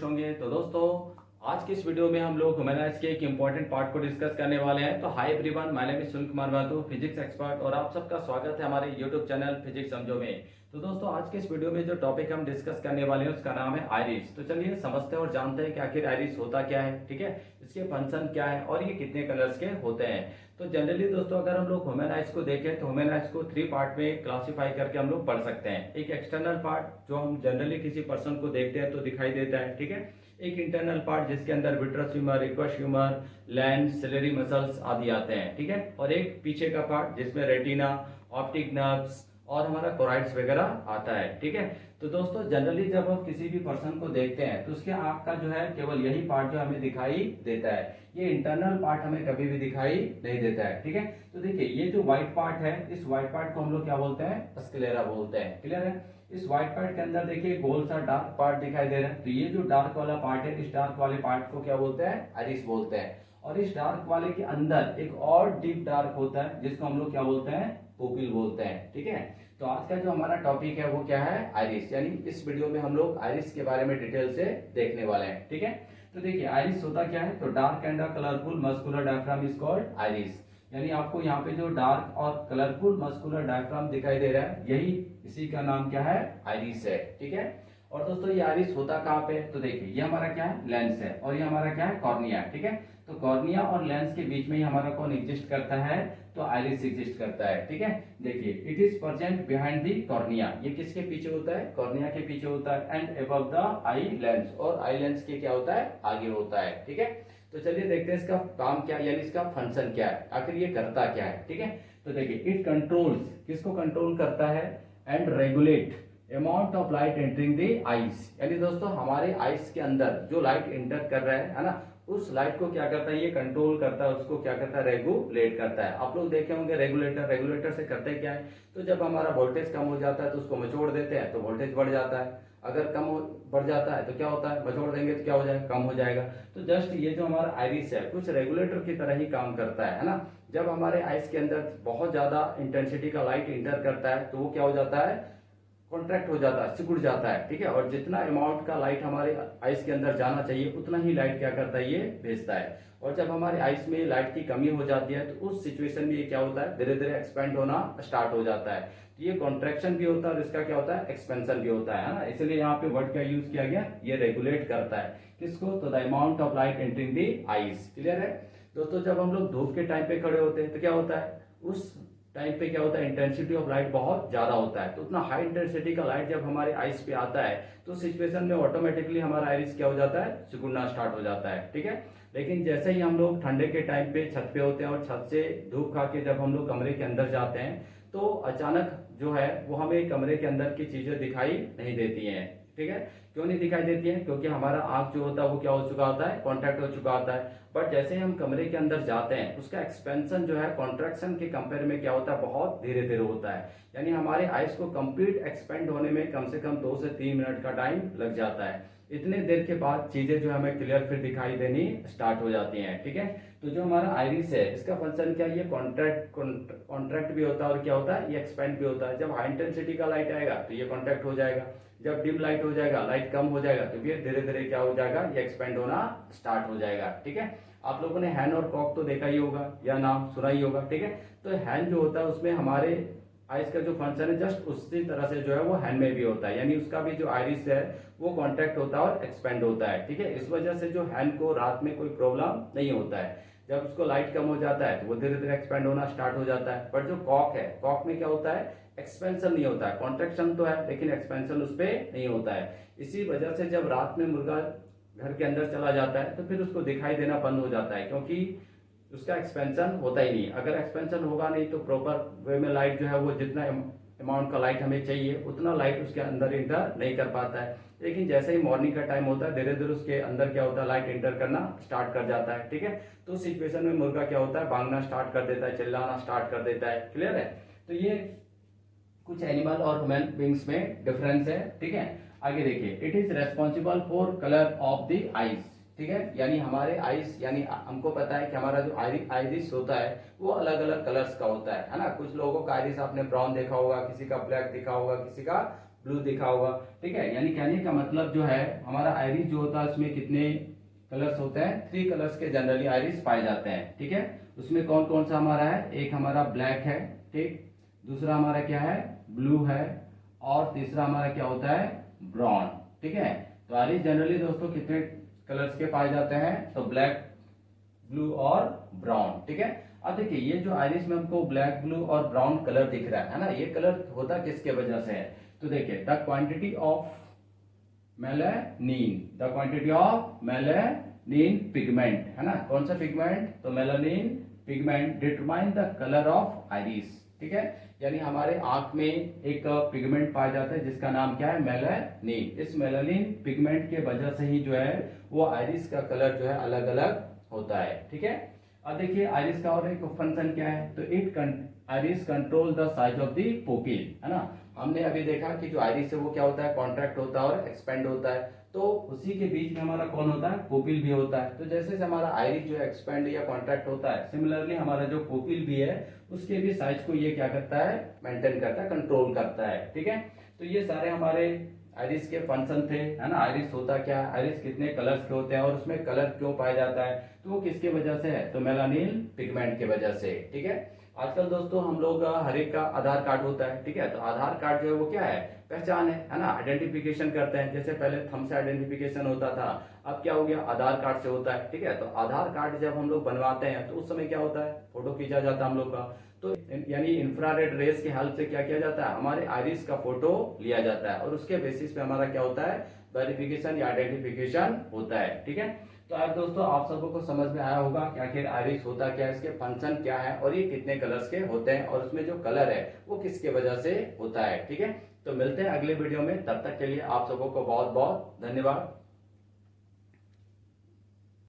होंगे। तो दोस्तों, आज की इस वीडियो में हम लोग ह्यूमन राइट्स के एक इंपॉर्टेंट पार्ट को डिस्कस करने वाले हैं। तो hi everyone, my name is Sunil Kumar Mahto, physics expert, और आप सबका स्वागत है हमारे यूट्यूब चैनल फिजिक्स समझो में। तो दोस्तों, आज के इस वीडियो में जो टॉपिक हम डिस्कस करने वाले हैं उसका नाम है आइरिस। तो चलिए समझते हैं और जानते हैं कि आखिर आइरिस होता क्या है, ठीक है, इसके फंक्शन क्या है और ये कितने कलर्स के होते हैं। तो जनरली दोस्तों, अगर हम लोग ह्यूमन आइज को देखें तो ह्यूमन आइज को 3 पार्ट में क्लासिफाई करके हम लोग पढ़ सकते हैं। एक एक्सटर्नल पार्ट जो हम जनरली किसी पर्सन को देखते हैं तो दिखाई देता है, ठीक है। एक इंटरनल पार्ट जिसके अंदर vitreous humour, aqueous humour, lens, ciliary muscles आदि आते हैं, ठीक है। और एक पीछे का पार्ट जिसमें रेटिना, ऑप्टिक नर्व्स और हमारा कोराइड्स वगैरह आता है, ठीक है। तो दोस्तों, जनरली जब हम किसी भी पर्सन को देखते हैं तो उसके आंख का जो है केवल यही पार्ट जो हमें दिखाई देता है। ये इंटरनल पार्ट हमें कभी भी दिखाई नहीं देता है, ठीक है। तो देखिए, ये जो व्हाइट पार्ट है, इस व्हाइट पार्ट को हम लोग क्या बोलते हैं? स्क्लेरा बोलते हैं, क्लियर है। इस व्हाइट पार्ट के अंदर देखिए गोल सा डार्क पार्ट दिखाई दे रहा है। तो ये जो डार्क वाला पार्ट है, इस डार्क वाले पार्ट को क्या बोलते हैं? आइरिस बोलते हैं। और इस डार्क वाले के अंदर एक और डीप डार्क होता है जिसको हम लोग क्या बोलते हैं? पुपिल बोलते हैं, ठीक है। तो आज का जो हमारा टॉपिक है वो क्या है? आइरिस। यानी इस वीडियो में हम लोग आइरिस के बारे में डिटेल से देखने वाले हैं, ठीक है। तो देखिए, आइरिस होता क्या है? तो dark and colourful muscular diaphragm is called iris. यानी आपको यहाँ पे जो डार्क और कलरफुल मस्कुलर डायफ्राम दिखाई दे रहा है, यही इसी का नाम क्या है? आइरिस है, ठीक है। और दोस्तों, ये आइरिस होता कहाँ पे? तो देखिए, ये हमारा क्या है? लेंस है, और ये हमारा क्या है? कॉर्निया, ठीक है। तो कॉर्निया और लेंस के बीच में ही हमारा कौन एग्जिस्ट करता है? तो आइरिस एग्जिस्ट करता है, ठीक है। देखिए, it is present behind the cornea. ये किसके पीछे होता है? कॉर्निया के पीछे होता है। And above the eye lens, और आई लेंस के क्या होता है? आगे होता है, ठीक है। तो चलिए देखते हैं इसका काम क्या है, यानी इसका फंक्शन क्या है, आखिर ये करता क्या है, ठीक है। तो देखिए, इट कंट्रोल्स, किसको कंट्रोल करता है? And regulate amount of light entering the eyes. यानी दोस्तों, हमारे आईज के अंदर जो लाइट एंटर कर रहा है ना, उस लाइट को क्या करता है? ये कंट्रोल करता है, उसको क्या करता है? रेगुलेट करता है। आप लोग देखे होंगे रेगुलेटर, रेगुलेटर से करते क्या है? तो जब हमारा वोल्टेज कम हो जाता है तो उसको मचोड़ देते हैं तो वोल्टेज बढ़ जाता है। अगर बढ़ जाता है तो क्या होता है? मचोड़ देंगे तो क्या हो जाएगा? कम हो जाएगा। तो जस्ट ये जो हमारा आइरिस है कुछ रेगुलेटर की तरह ही काम करता है ना। जब हमारे आइस के अंदर बहुत ज्यादा इंटेंसिटी का लाइट इंटर करता है तो वो क्या हो जाता है? कॉन्ट्रैक्ट हो जाता है, सिकुड़ जाता है, ठीक है। और जितना अमाउंट का लाइट हमारे आइस के अंदर जाना चाहिए उतना ही लाइट क्या करता है? ये भेजता है। और जब हमारे आइस में लाइट की कमी हो जाती है तो उस सिचुएशन में ये क्या होता है? धीरे धीरे एक्सपेंड होना स्टार्ट हो जाता है। तो ये कॉन्ट्रैक्शन भी होता है और इसका क्या होता है? एक्सपेंशन भी होता है ना। इसलिए यहाँ पे वर्ड का यूज किया गया, ये रेगुलेट करता है किसको? तो the amount of light entering the ice, clear है। दोस्तों, जब हम लोग धूप के टाइम पे खड़े होते हैं तो क्या होता है? उस टाइम पे क्या होता है? इंटेंसिटी ऑफ लाइट बहुत ज्यादा होता है। तो उतना हाई इंटेंसिटी का लाइट जब हमारे आइस पे आता है तो सिचुएशन में ऑटोमेटिकली हमारा आइरिस क्या हो जाता है? सिकुड़ना स्टार्ट हो जाता है, ठीक है। लेकिन जैसे ही हम लोग ठंडे के टाइम पे छत पे होते हैं और छत से धूप खा के जब हम लोग कमरे के अंदर जाते हैं तो अचानक जो है वो हमें कमरे के अंदर की चीजें दिखाई नहीं देती हैं, ठीक है। क्यों नहीं दिखाई देती है? क्योंकि हमारा आंख जो होता है वो क्या हो चुका होता है? कॉन्ट्रैक्ट हो चुका होता है। बट जैसे ही हम कमरे के अंदर जाते हैं उसका एक्सपेंशन जो है कॉन्ट्रैक्शन के कंपेयर में क्या होता है? बहुत धीरे धीरे होता है। यानी हमारे आइस को कंप्लीट एक्सपेंड होने में कम से कम 2 से 3 मिनट का टाइम लग जाता है। इतने देर के बाद चीजें जो हमें क्लियर फिर दिखाई देनी स्टार्ट हो जाती हैं, ठीक है। तो जो हमारा आइरिस है इसका फंक्शन क्या है? ये कॉन्ट्रैक्ट भी होता है और क्या होता है? ये एक्सपेंड भी होता है। जब हाई इंटेंसिटी का लाइट आएगा तो ये कॉन्ट्रैक्ट हो जाएगा। जब डिम लाइट हो जाएगा, लाइट कम हो जाएगा, तो फिर धीरे धीरे क्या हो जाएगा? ये एक्सपेंड होना स्टार्ट हो जाएगा, ठीक है। आप लोगों ने हैन और कॉक तो देखा ही होगा या नाम सुना ही होगा, ठीक है। तो हैन जो होता है उसमें हमारे आइस का जो फंक्शन है जस्ट उसी तरह से जो है वो हैंड में भी होता है। यानी उसका भी जो आइरिस है वो कॉन्ट्रैक्ट होता है और एक्सपेंड होता है, ठीक है। इस वजह से जो हैंड को रात में कोई प्रॉब्लम नहीं होता है। जब उसको लाइट कम हो जाता है तो वो धीरे धीरे एक्सपेंड होना स्टार्ट हो जाता है। बट जो कॉक है, कॉक में क्या होता है? एक्सपेंशन नहीं होता है। कॉन्ट्रैक्शन तो है लेकिन एक्सपेंशन उस पर नहीं होता है। इसी वजह से जब रात में मुर्गा घर के अंदर चला जाता है तो फिर उसको दिखाई देना बंद हो जाता है, क्योंकि उसका एक्सपेंशन होता ही नहीं। अगर एक्सपेंशन होगा नहीं तो प्रॉपर वे में लाइट जो है वो जितना अमाउंट का लाइट हमें चाहिए उतना लाइट उसके अंदर इंटर नहीं कर पाता है। लेकिन जैसे ही मॉर्निंग का टाइम होता है धीरे धीरे उसके अंदर क्या होता है? लाइट इंटर करना स्टार्ट कर जाता है, ठीक है। तो उस सिचुएशन में मुर्गा क्या होता है? भागना स्टार्ट कर देता है, चिल्लाना स्टार्ट कर देता है, क्लियर है। तो ये कुछ एनिमल और ह्यूमन बींग्स में डिफरेंस है, ठीक है। आगे देखिए, it is responsible for colour of the eyes, ठीक है। यानी हमारे आईज, यानी हमको पता है कि हमारा जो आइरिस होता है वो अलग अलग कलर्स का होता है ना। कुछ लोगों का आइरिस आपने ब्राउन देखा होगा, किसी का ब्लैक देखा होगा, किसी का ब्लू दिखा होगा, ठीक है। यानी कहने का मतलब जो है हमारा आइरिस जो होता है उसमें कितने कलर्स होते हैं, 3 कलर्स के जनरली आइरिस पाए जाते हैं, ठीक है। उसमें कौन कौन सा हमारा है, एक हमारा ब्लैक है, ठीक, दूसरा हमारा क्या है, ब्लू है, और तीसरा हमारा क्या होता है, ब्राउन, ठीक है। तो आइरिस जनरली दोस्तों कितने कलर्स के पाए जाते हैं, तो ब्लैक, ब्लू और ब्राउन, ठीक है। अब देखिए ये जो आइरिस में हमको ब्लैक, ब्लू और ब्राउन कलर दिख रहा है ना, ये कलर होता किसके वजह से है, तो देखिए the quantity of melanin, the quantity of melanin pigment, है ना, कौन सा पिगमेंट, तो melanin pigment determine the colour of iris, ठीक है। यानी हमारे आंख में एक पिगमेंट पाया जाता है जिसका नाम क्या है, मेलानिन। इस मेलानिन पिगमेंट के वजह से ही जो है वो आइरिस का कलर जो है अलग अलग होता है, ठीक है। अब देखिए आइरिस का और एक फंक्शन क्या है, तो it iris control the size of the pupil, है ना। हमने अभी देखा कि जो आइरिस है वो क्या होता है, कॉन्ट्रैक्ट होता है और एक्सपेंड होता है, तो उसी के बीच में हमारा कौन होता है, पुपिल भी होता है। तो जैसे से हमारा आइरिस जो एक्सपेंड या कॉन्ट्रैक्ट होता है, सिमिलरली हमारा जो पुपिल भी है उसके भी साइज को ये क्या करता है, मेंटेन करता है, कंट्रोल करता है, ठीक है। तो ये सारे हमारे आइरिस के फंक्शन थे, है ना। आइरिस होता क्या है, आइरिस कितने कलर्स के होते हैं और उसमें कलर क्यों पाया जाता है, तो वो किसके वजह से है, तो मेलानिन पिगमेंट के वजह से, ठीक है। आजकल दोस्तों हम लोग हर एक का आधार कार्ड होता है, ठीक है। तो आधार कार्ड जो है वो क्या है, पहचान है ना, आइडेंटिफिकेशन करते हैं। जैसे पहले थंब से आइडेंटिफिकेशन होता था, अब क्या हो गया, आधार कार्ड से होता है, ठीक है। तो आधार कार्ड जब हम लोग बनवाते हैं तो उस समय क्या होता है, फोटो खींचा जाता है हम लोग का, तो यानी इंफ्रारेड रेस के हेल्प से क्या किया जाता है, हमारे आइरिस का फोटो लिया जाता है और उसके बेसिस पे हमारा क्या होता है, वेरिफिकेशन या आइडेंटिफिकेशन होता है, ठीक है। तो आज दोस्तों आप सबको को समझ में आया होगा कि आखिर आइरिस होता क्या है, इसके फंक्शन क्या है और ये कितने कलर्स के होते हैं और उसमें जो कलर है वो किसके वजह से होता है, ठीक है। तो मिलते हैं अगले वीडियो में, तब तक के लिए आप सबको को बहुत बहुत धन्यवाद।